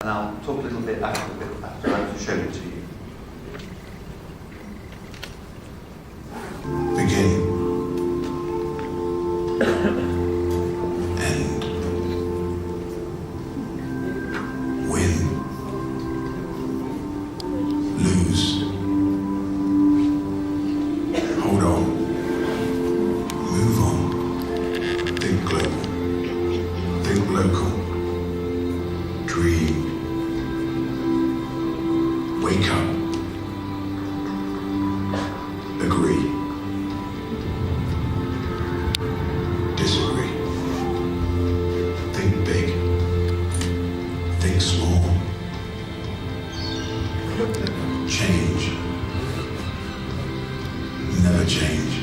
And I'll talk a little bit after I've shown it to you. Beginning. End. Win. Lose. Hold on. Move on. Think global. Think local. Dream. Wake up. Agree. Disagree. Think big. Think small. Change. Never change.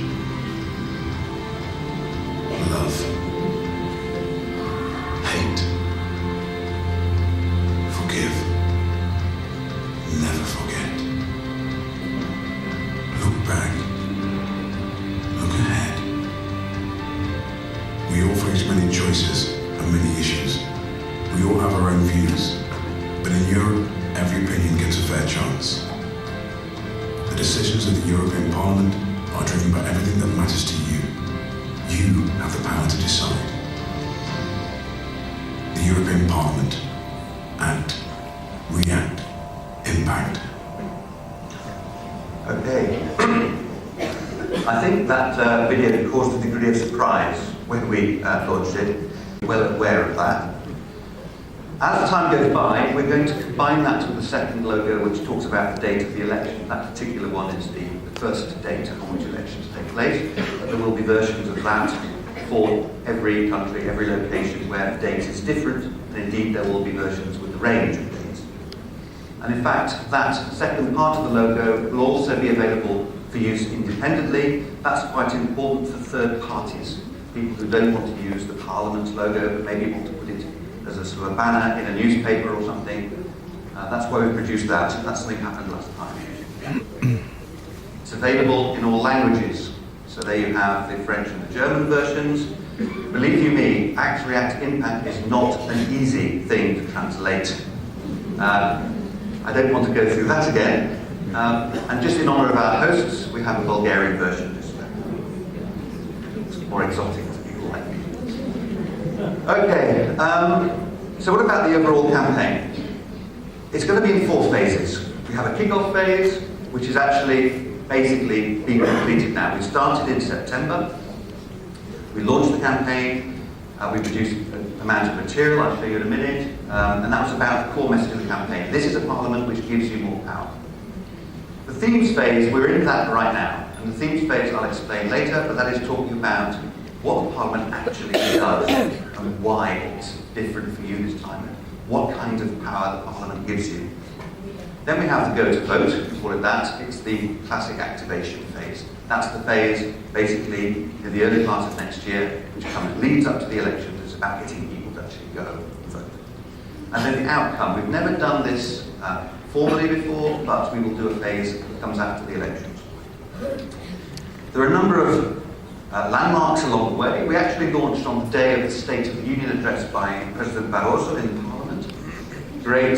Love. Hate. Forgive. Never forget. Look back. Look ahead. We all face many choices and many issues. We all have our own views. But in Europe, every opinion gets a fair chance. The decisions of the European Parliament are driven by everything that matters to you. You have the power to decide. The European Parliament. Act. React. Impact. Okay. I think that video caused a degree of surprise when we launched it. Well aware of that. As time goes by, we're going to combine that with the second logo, which talks about the date of the election. That particular one is the first date on which elections take place. But there will be versions of that for every country, every location where the date is different, and indeed there will be versions with the range of dates. And in fact, that second part of the logo will also be available for use independently. That's quite important for third parties, people who don't want to use the Parliament logo, but maybe want to put it as a sort of a banner in a newspaper or something. That's why we produced that. That's something happened last time. It's available in all languages. So there you have the French and the German versions. Believe you me, Act, React, Impact is not an easy thing to translate. I don't want to go through that again. And just in honour of our hosts, we have a Bulgarian version. It's more exotic to people like me. Okay, so what about the overall campaign? It's going to be in 4 phases. We have a kick-off phase, which is actually basically being completed now. We started in September. We launched the campaign. We produced an amount of material, I'll show you in a minute, and that was about the core message of the campaign. This is a parliament which gives you more power. The themes phase, we're in that right now, and the themes phase I'll explain later, but that is talking about what the parliament actually does and why it's different for you this time, and what kind of power the parliament gives you. Then we have the go to vote, we call it that. It's the classic activation phase. That's the phase, basically, in the early part of next year, which leads up to the elections. It's about getting people to actually go and vote. And then the outcome. We've never done this formally before, but we will do a phase that comes after the elections. There are a number of landmarks along the way. We actually launched on the day of the State of the Union address by President Barroso in the Parliament. Great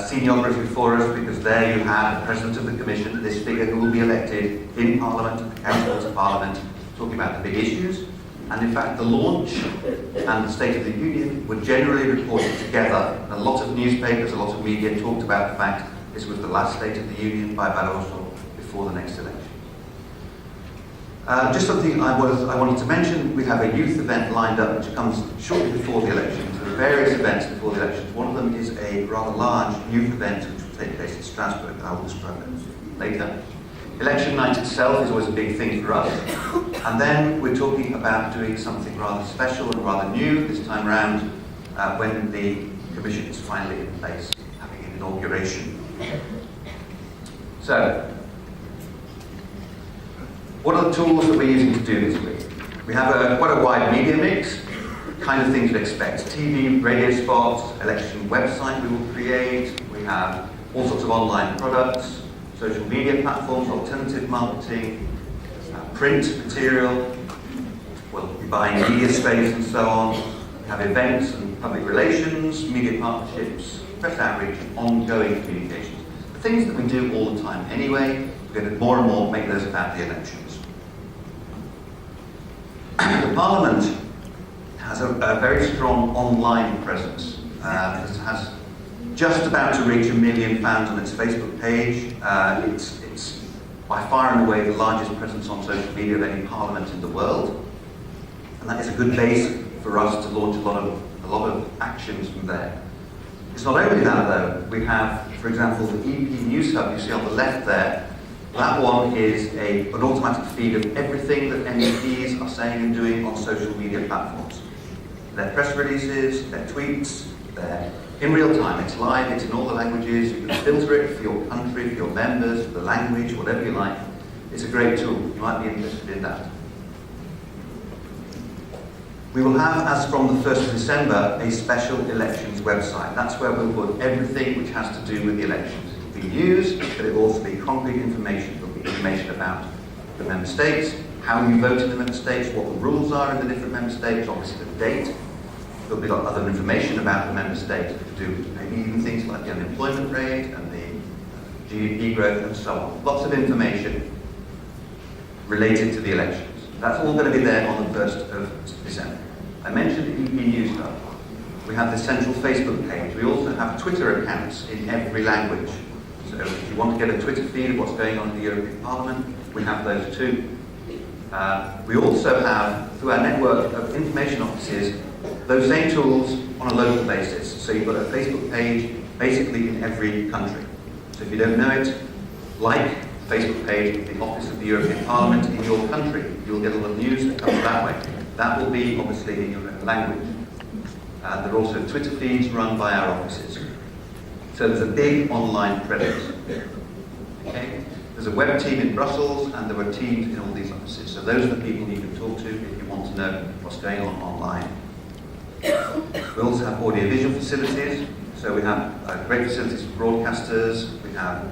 seniority for us, because there you have the President of the Commission, this figure who will be elected in Parliament, accountable to Parliament, talking about the big issues. And in fact, the launch and the State of the Union were generally reported together. A lot of newspapers, a lot of media talked about the fact this was the last State of the Union by Barroso before the next election. Just something I wanted to mention, we have a youth event lined up which comes shortly before the elections. There are various events before the elections. One of them is a rather large youth event which will take place in Strasbourg, and I will describe it later. Election night itself is always a big thing for us. And then we're talking about doing something rather special and rather new this time round when the Commission is finally in place, having an inauguration. So, what are the tools that we're using to do this with? We have quite a wide media mix, kind of things you'd expect. TV, radio spots, election website we will create. We have all sorts of online products, social media platforms, alternative marketing, print material. We'll be buying media space and so on. We have events and public relations, media partnerships, press outreach, and ongoing communications. The things that we do all the time anyway, we're going to more and more make those about the elections. The Parliament has a very strong online presence. It has just about to reach 1 million fans on its Facebook page. It's by far and away the largest presence on social media of any parliament in the world. And that is a good base for us to launch a lot of actions from there. It's not only that though, we have, for example, the EP News Hub you see on the left there. That one is an automatic feed of everything that MEPs are saying and doing on social media platforms. Their press releases, their tweets, they're in real time. It's live, it's in all the languages. You can filter it for your country, for your members, for the language, whatever you like. It's a great tool. You might be interested in that. We will have, as from the 1st of December, a special elections website. That's where we'll put everything which has to do with the elections. It will be news, but it will also be concrete information. It will be information about the member states, how you vote in the member states, what the rules are in the different member states, obviously the date. There'll be a lot of other information about the member state to do maybe even things like the unemployment rate and the GDP growth and so on. Lots of information related to the elections. That's all going to be there on the 1st of December. I mentioned the EP News Hub. We have the central Facebook page. We also have Twitter accounts in every language. So if you want to get a Twitter feed of what's going on in the European Parliament, we have those too. We also have, through our network of information offices, those same tools on a local basis. So you've got a Facebook page basically in every country. So if you don't know it, like Facebook page of the Office of the European Parliament in your country. You'll get a lot of news that comes that way. That will be obviously in your own language. There are also Twitter feeds run by our offices. So there's a big online presence. Okay? There's a web team in Brussels and there are teams in all these offices. So those are the people you can talk to if you want to know what's going on online. We also have audiovisual facilities. So we have great facilities for broadcasters. We have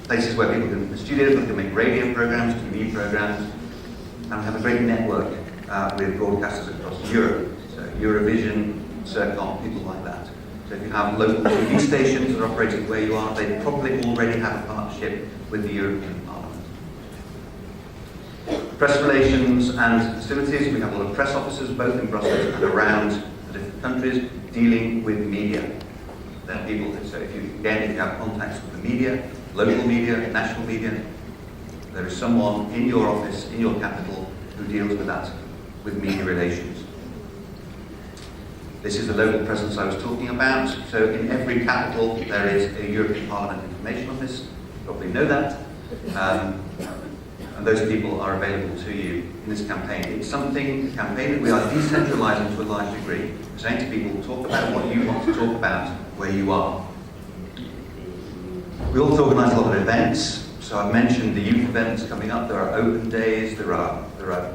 places where people can, studios where they can make radio programs, TV programs, and we have a great network with broadcasters across Europe. So Eurovision, Circom, people like that. So if you have local TV stations that are operating where you are, they probably already have a partnership with the European Parliament. Press relations and facilities, we have a lot of press officers both in Brussels and around the different countries dealing with media. There are people, so if you have contacts with the media, local media, national media, there is someone in your office, in your capital, who deals with that, with media relations. This is the local presence I was talking about. So in every capital there is a European Parliament information office. You probably know that. And those people are available to you in this campaign. It's a campaign that we are decentralising to a large degree. We're saying to people, talk about what you want to talk about where you are. We also organise a lot of events. So I've mentioned the youth events coming up. There are open days. There are the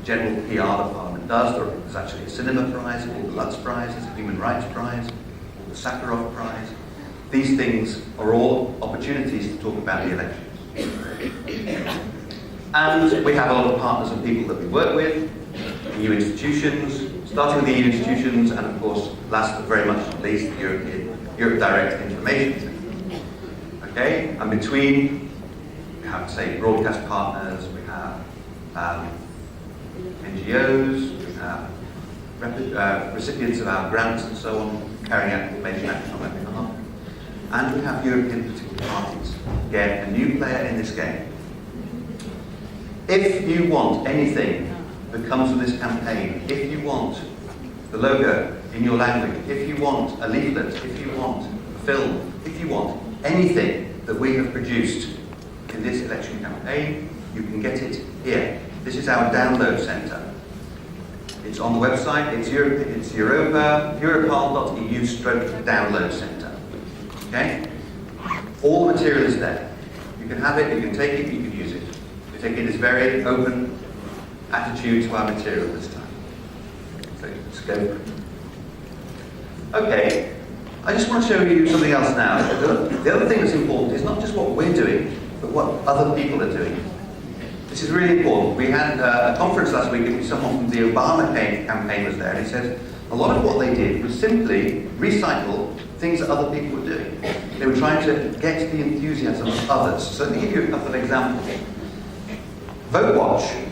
general PR that Parliament does. There's actually a cinema prize called the Lutz Prize. There's a human rights prize called the Sakharov Prize. These things are all opportunities to talk about the elections. And we have a lot of partners and people that we work with, EU institutions, starting with the EU institutions, and of course, last but very much not least, the Europe Direct Information Centre. Okay, and between, we have, say, broadcast partners, we have NGOs, we have recipients of our grants and so on, carrying out information action on their behalf. And we have European political parties. Again, a new player in this game. If you want anything that comes from this campaign, if you want the logo in your language, if you want a leaflet, if you want a film, if you want anything that we have produced in this election campaign, you can get it here. This is our download centre. It's on the website, it's europol.eu/download centre. Okay? All the material is there. You can have it, you can take it, you can use it. We take it as very open attitude to our material this time. So let's go for it. Okay, I just want to show you something else now. The other thing that's important is not just what we're doing, but what other people are doing. This is really important. We had a conference last week in which someone from the Obama campaign was there, and he said, A lot of what they did was simply recycle things that other people were doing. They were trying to get the enthusiasm of others. So let me give you a couple of examples. VoteWatch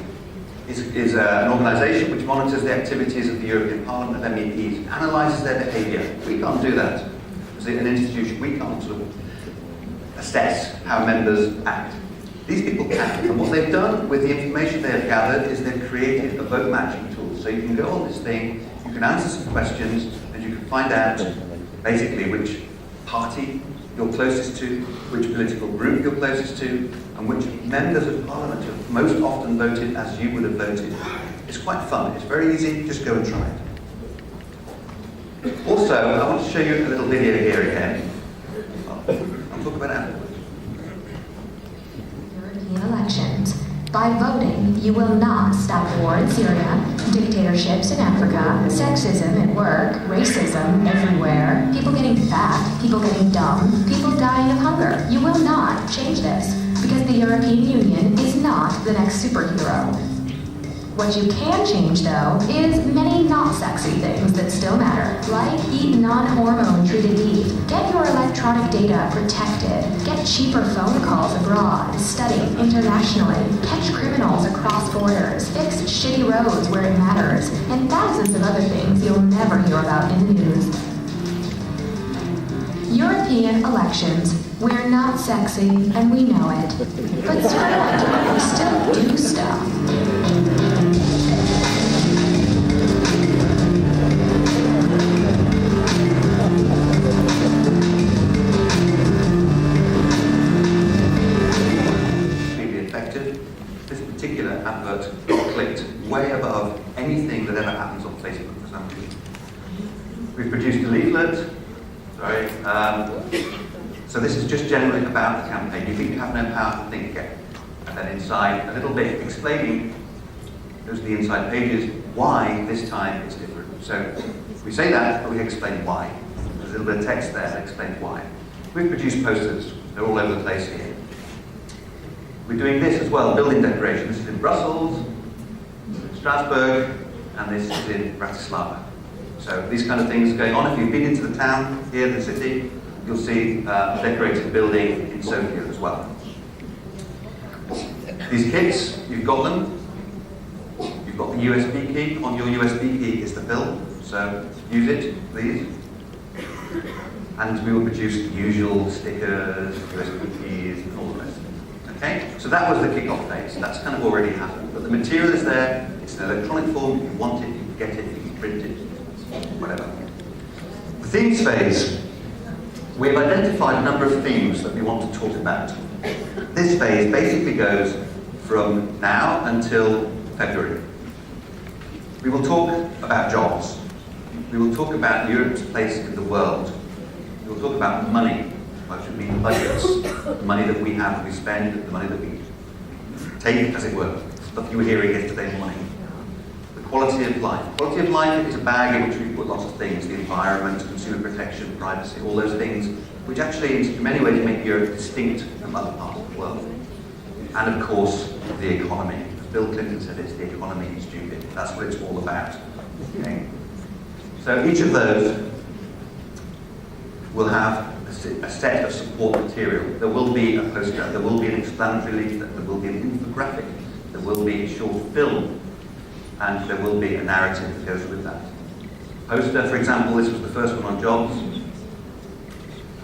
is an organisation which monitors the activities of the European Parliament and MEPs, analyses their behaviour. We can't do that. As an institution, we can't sort of assess how members act. These people can. And what they've done with the information they have gathered is they've created a vote matching tool. So you can go on this thing, you can answer some questions, and you can find out basically which party you're closest to, which political group you're closest to, and which members of Parliament have most often voted as you would have voted. It's quite fun. It's very easy. Just go and try it. Also, I want to show you a little video here again. I'll talk about it afterwards. European elections. By voting, you will not stop war in Syria, dictatorships in Africa, sexism at work, racism everywhere, people getting fat, people getting dumb, people dying of hunger. You will not change this, because the European Union is not the next superhero. What you can change, though, is many not sexy things that still matter, like eat non-hormone treated beef, get your electronic data protected, get cheaper phone calls abroad, study internationally, catch criminals across borders, fix shitty roads where it matters, and thousands of other things you'll never hear about in the news. European elections. We're not sexy, and we know it. But screw it, we still do stuff. This particular advert got clicked way above anything that ever happens on Facebook for some reason. We've produced a leaflet. Sorry. So this is just generally about the campaign. You think you have no power to think again. And then inside, a little bit explaining, those are the inside pages, why this time it's different. So we say that, but we explain why. There's a little bit of text there that explains why. We've produced posters. They're all over the place here. We're doing this as well, building decoration. This is in Brussels, Strasbourg, and this is in Bratislava. So these kind of things are going on. If you've been into the town here, the city, you'll see a decorated building in Sofia as well. These kits, you've got them. You've got the USB key. On your USB key is the film, so use it, please. And we will produce the usual stickers, USB keys, and all the rest. Okay, so that was the kick-off phase. That's kind of already happened. But the material is there. It's an electronic form. If you want it, you can get it, you can print it, whatever. The themes phase. We've identified a number of themes that we want to talk about. This phase basically goes from now until February. We will talk about jobs. We will talk about Europe's place in the world. We will talk about money. What should mean budgets, the money that we have, that we spend, the money that we take, as it were. Stuff you were hearing yesterday morning. The quality of life. Quality of life is a bag in which we put lots of things: the environment, consumer protection, privacy, all those things, which actually, in many ways, make Europe distinct from other parts of the world. And of course, the economy. As Bill Clinton said, it's the economy is stupid. That's what it's all about. Okay? So each of those will have a set of support material. There will be a poster, there will be an explanatory leaflet, there will be an infographic, there will be a short film, and there will be a narrative that goes with that. Poster, for example, this was the first one on jobs.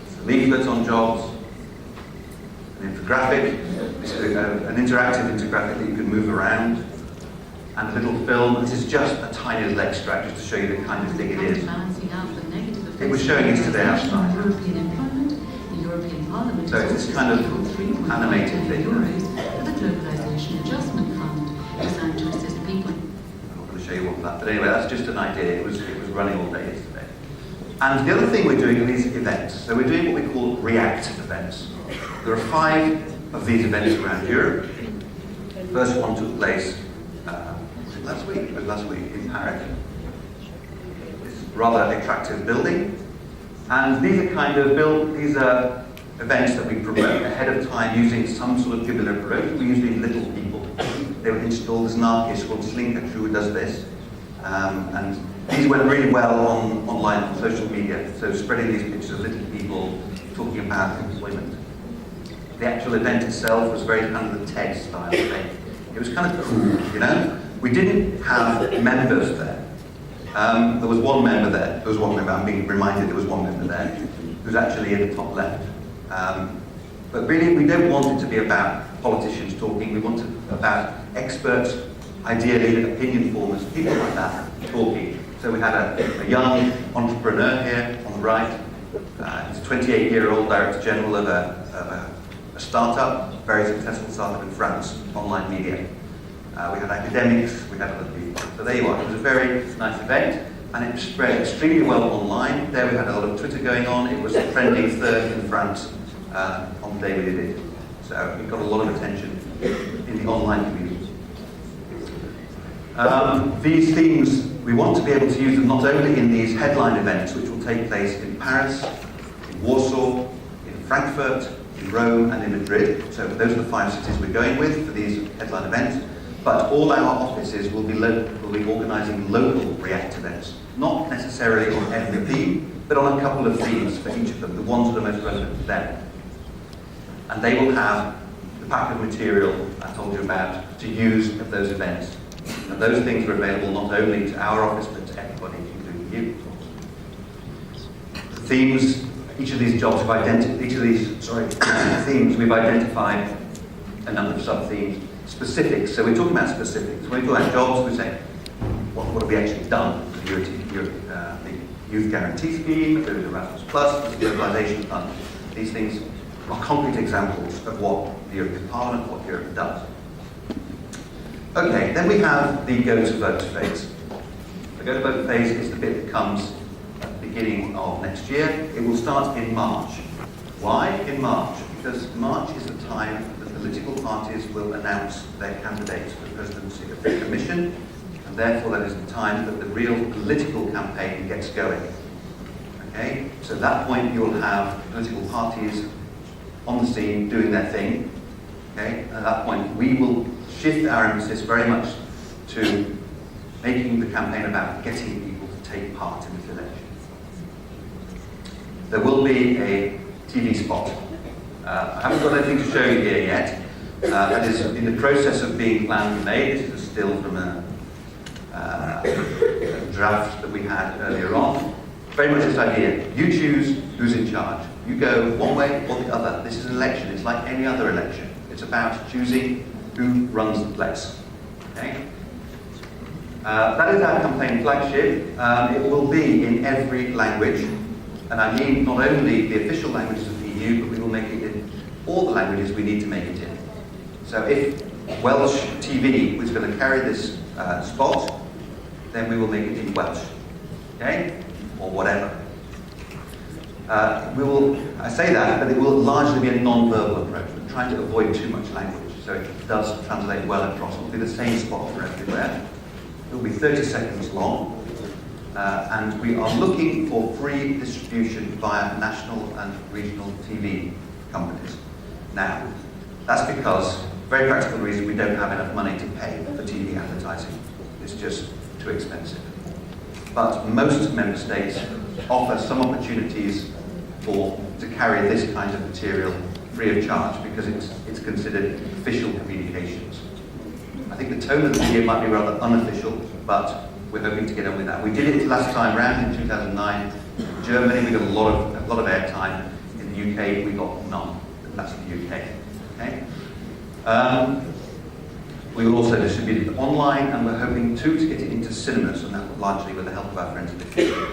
It's a leaflet on jobs, an infographic, an interactive infographic that you can move around, and a little film. This is just a tiny little extract just to show you the kind of thing it is. It was showing it today outside. So it's this kind of animated thing. The Globalization Adjustment Fund, designed to assist people. I'm not going to show you all of that, but anyway, that's just an idea. It was running all day yesterday. And the other thing we're doing are these events. So we're doing what we call React events. There are 5 of these events around Europe. The first one took place last week. It was last week in Paris. This rather attractive building. And these are events that we promote ahead of time using some sort of guerrilla approach. We use these little people. They were installed as an artist called Slinker who does this. And these went really well online on social media, so spreading these pictures of little people talking about employment. The actual event itself was very kind of the TED style thing. It was kind of cool, you know? We didn't have members there. There was one member there. There was one member, I'm being reminded there was one member there, who's actually in the top left. But really, we don't want it to be about politicians talking. We want it about experts, ideally opinion formers, people like that, talking. So we had a young entrepreneur here on the right. He's a 28-year-old Director General of a startup, very successful startup in France, online media. We had academics, we had other people. So there you are. It was a very nice event, and it spread extremely well online. There we had a lot of Twitter going on. It was trending third in France on the day we did it. So we got a lot of attention in the online community. These themes, we want to be able to use them not only in these headline events, which will take place in Paris, in Warsaw, in Frankfurt, in Rome, and in Madrid. So those are the 5 cities we're going with for these headline events. But all our offices will be organising local React events, not necessarily on every theme, but on a couple of themes for each of them, the ones that are most relevant to them. And they will have the pack of material I told you about to use at those events. And those things are available not only to our office, but to everybody, including you. The themes, each of these jobs, themes, we've identified a number of sub-themes. Specifics, so we're talking about specifics. When we talk about jobs, we say, what have we actually done? The Youth Guarantee Scheme, the Erasmus Plus, the Globalisation Fund. These things are concrete examples of what the European Parliament, what Europe does. Okay, then we have the Go to Vote phase. The Go to Vote phase is the bit that comes at the beginning of next year. It will start in March. Why in March? Because March is the time that political parties will announce their candidates for the presidency of the Commission, and therefore that is the time that the real political campaign gets going. Okay? So at that point you'll have political parties on the scene doing their thing. Okay? And at that point we will shift our emphasis very much to making the campaign about getting people to take part in this election. There will be a TV spot. I haven't got anything to show you here yet. That is in the process of being planned and made. This is a still from a draft that we had earlier on. Very much this idea. You choose who's in charge. You go one way or the other. This is an election. It's like any other election. It's about choosing who runs the place. Okay? That is our campaign flagship. It will be in every language. And I mean not only the official languages of the EU, but we will make it in all the languages we need to make it in. So if Welsh TV was going to carry this spot, then we will make it in Welsh, okay? Or whatever. I say that, but it will largely be a non-verbal approach. We're trying to avoid too much language, so it does translate well across. It will be the same spot for everywhere. It will be 30 seconds long. And we are looking for free distribution via national and regional TV companies. Now, that's because, very practical reason, we don't have enough money to pay for TV advertising. It's just too expensive. But most member states offer some opportunities to carry this kind of material free of charge because it's considered official communications. I think the tone of the year might be rather unofficial, but we're hoping to get on with that. We did it last time round in 2009. In Germany, we got a lot of airtime. In the UK, we got none. That's the UK. Okay. We will also distribute it online, and we're hoping to get it into cinemas, and that will largely with the help of our friends at the Future.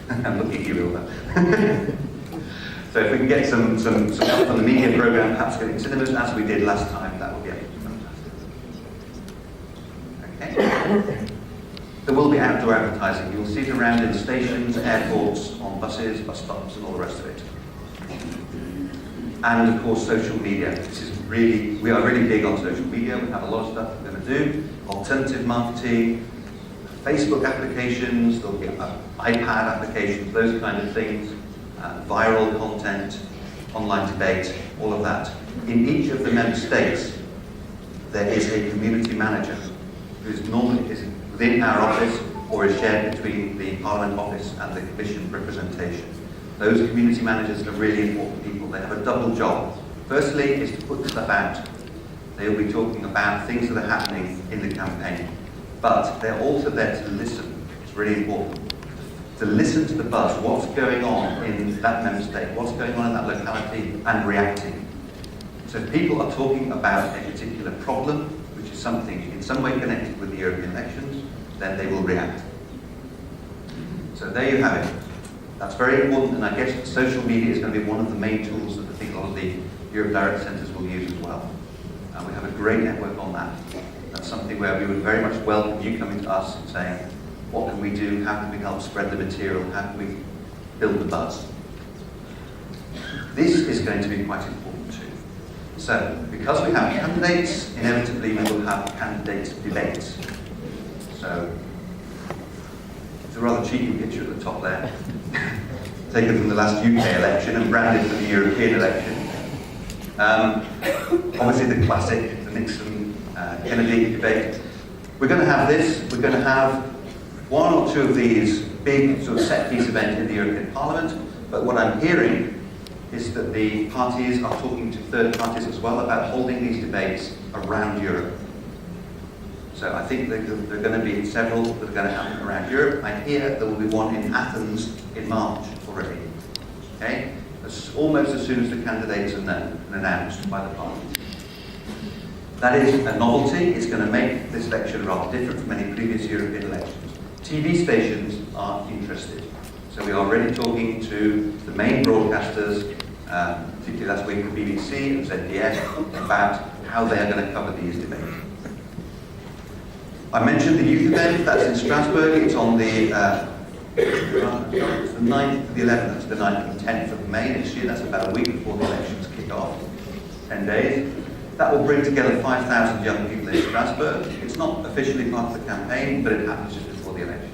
I'm looking at you, Ilva. So if we can get some help from the media programme, perhaps get it in cinemas, as we did last time, that would be fantastic. Okay. There will be outdoor advertising. You'll see it around in stations, airports, on buses, bus stops, and all the rest of it. And of course, social media. We are really big on social media. We have a lot of stuff we're going to do. Alternative marketing, Facebook applications, there'll be iPad applications, those kind of things, viral content, online debate, all of that. In each of the member states, there is a community manager who within our office or is shared between the Parliament office and the Commission representation. Those community managers are really important people. They have a double job. Firstly is to put stuff out. They will be talking about things that are happening in the campaign. But they're also there to listen. It's really important. To listen to the buzz, what's going on in that member state, what's going on in that locality, and reacting. So if people are talking about a particular problem, which is something in some way connected with the European elections, then they will react. So there you have it. That's very important, and I guess social media is going to be one of the main tools that I think a lot of the Europe Direct Centres will use as well. And we have a great network on that. That's something where we would very much welcome you coming to us and saying, what can we do? How can we help spread the material? How can we build the buzz? This is going to be quite important too. So, because we have candidates, inevitably we will have candidate debates. So, it's a rather cheeky picture at the top there, taken from the last UK election and branded for the European election. Obviously the classic, the Nixon-Kennedy debate. We're going to have this. We're going to have one or two of these big sort of set-piece events in the European Parliament, but what I'm hearing is that the parties are talking to third parties as well about holding these debates around Europe. So I think there are going to be several that are going to happen around Europe. I hear there will be one in Athens in March already. Okay? Almost as soon as the candidates are known and announced by the Parliament. That is a novelty. It's going to make this election rather different from any previous European elections. TV stations are interested. So we are already talking to the main broadcasters, particularly last week the BBC and ZDF, about how they are going to cover these debates. I mentioned the youth event, that's in Strasbourg. It's on the 9th to the 11th, that's the 9th and 10th of May next year. That's about a week before the elections kick off, 10 days. That will bring together 5,000 young people in Strasbourg. It's not officially part of the campaign, but it happens just before the elections.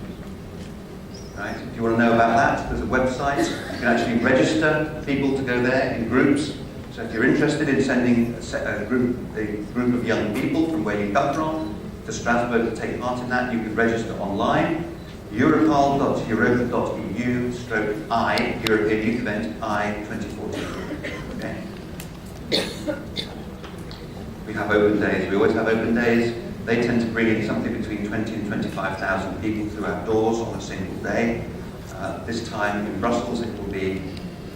Right? If you want to know about that, there's a website. You can actually register people to go there in groups. So if you're interested in sending a group of young people from where you come from to Strasbourg to take part in that, you can register online. europol.europa.eu/I, European Youth Event, I 2014. Okay. We have open days. We always have open days. They tend to bring in something between 20 and 25,000 people through our doors on a single day. This time in Brussels, it will be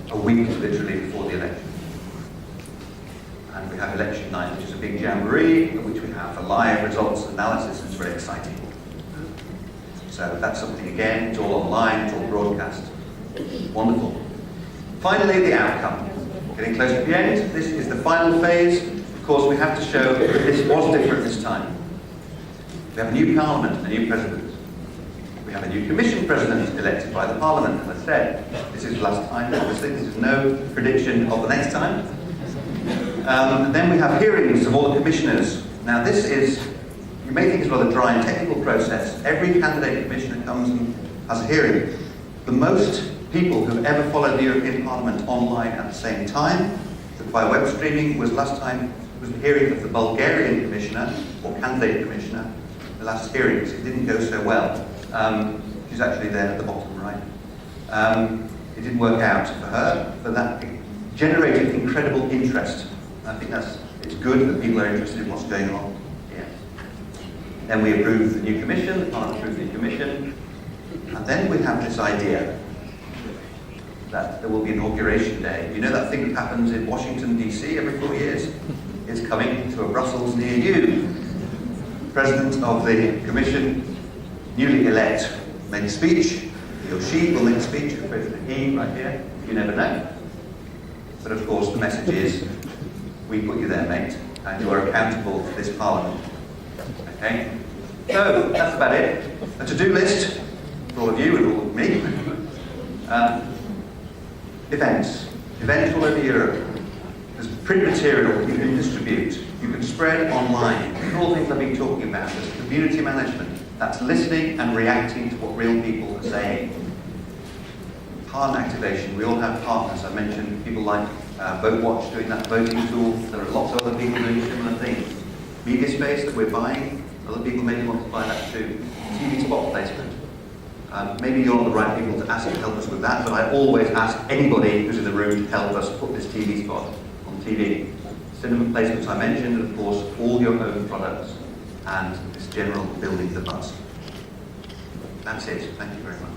a week literally before the election. And we have election night, which is a big jamboree, in which we have a live results analysis. It's very exciting. So that's something, again, it's all online, it's all broadcast. Wonderful. Finally, the outcome. Getting close to the end. This is the final phase. Of course, we have to show that this was different this time. We have a new Parliament, a new President. We have a new Commission President elected by the Parliament, as I said. This is the last time, obviously. This is no prediction of the next time. Then we have hearings of all the commissioners. Now this is, you may think it's a rather dry and technical process. Every candidate commissioner comes and has a hearing. The most people who've ever followed the European Parliament online at the same time, by web streaming, was last time, was the hearing of the Bulgarian commissioner, or candidate commissioner, the last hearing, because it didn't go so well. She's actually there at the bottom right. It didn't work out for her, but that generated incredible interest. I think it's good that people are interested in what's going on here. Then we approved the new commission, the Parliament approved the new commission, and then we have this idea that there will be inauguration day. You know that thing that happens in Washington, D.C. every 4 years? It's coming to a Brussels near you. The President of the Commission, newly elect, made a speech. He or she will make a speech. The President, he, right here. You never know. But of course, the message is, we put you there, mate, and you are accountable to this Parliament. Okay? So, that's about it. A to-do list for all of you and all of me. Events all over Europe. There's print material you can distribute. You can spread online. These are all things I've been talking about. There's community management. That's listening and reacting to what real people are saying. Partner activation. We all have partners. I mentioned people like VoteWatch doing that voting tool. There are lots of other people doing similar things. Media space that we're buying. Other people maybe want to buy that too. TV spot placement. Maybe you're not the right people to ask to help us with that, but I always ask anybody who's in the room to help us put this TV spot on TV. Cinema placements I mentioned, and of course, all your own products and this general building the buzz. That's it. Thank you very much.